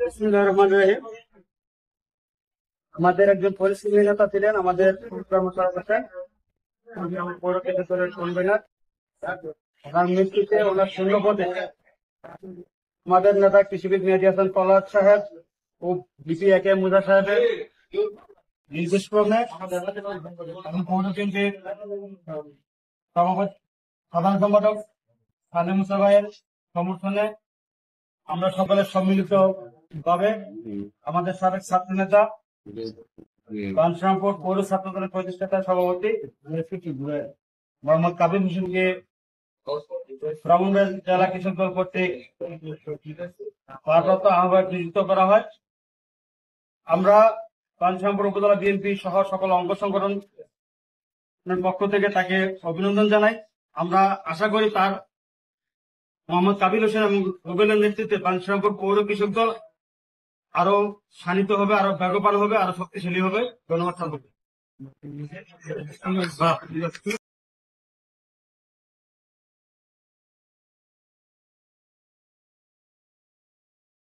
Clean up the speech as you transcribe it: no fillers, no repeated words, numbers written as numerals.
বিসমিল্লাহির রহমানির রহিম। আমাদের একজন পরিশ্রমী নেতা ছিলেন আমাদের পৌর কেন্দ্রের কনভেনার। ওনার মৃত্যুতে ওনার শূন্য পদে আমাদের নেতা কৃষিবিদ মেহেদী হাসান তলাত সাহেব ও বিপি এ কে মুজা সাহেবের নির্দেশ ক্রমে আমি পৌর কেন্দ্রের সভাপতি সাধারণ সম্পাদক সালে মুসা ভাইয়ের সমর্থনে আমরা সকলে সম্মিলিত ভাবে আমাদের সাবেক ছাত্র নেতা বাঞ্ছারামপুর পৌর ছাত্র দলের প্রতিষ্ঠাতা সভাপতি মোহাম্মদ কাবির হোসেনকে ব্রাহ্মণবাড়িয়া জেলা কৃষক দল কর্তৃক ভারপ্রাপ্ত আহ্বায়ক নিযুক্ত করা হয়। আমরা বাঞ্ছারামপুর উপজেলা বিএনপি সহ সকল অঙ্গ সংগঠনের পক্ষ থেকে তাকে অভিনন্দন জানাই। আমরা আশা করি তার মোহাম্মদ কাবির হোসেন এবং রুবেলের নেতৃত্বে বাঞ্ছারামপুর পৌর কৃষক দল আরো শানিত হবে, আরো বেগবান হবে, আরো শক্তিশালী হবে। ধন্যবাদ।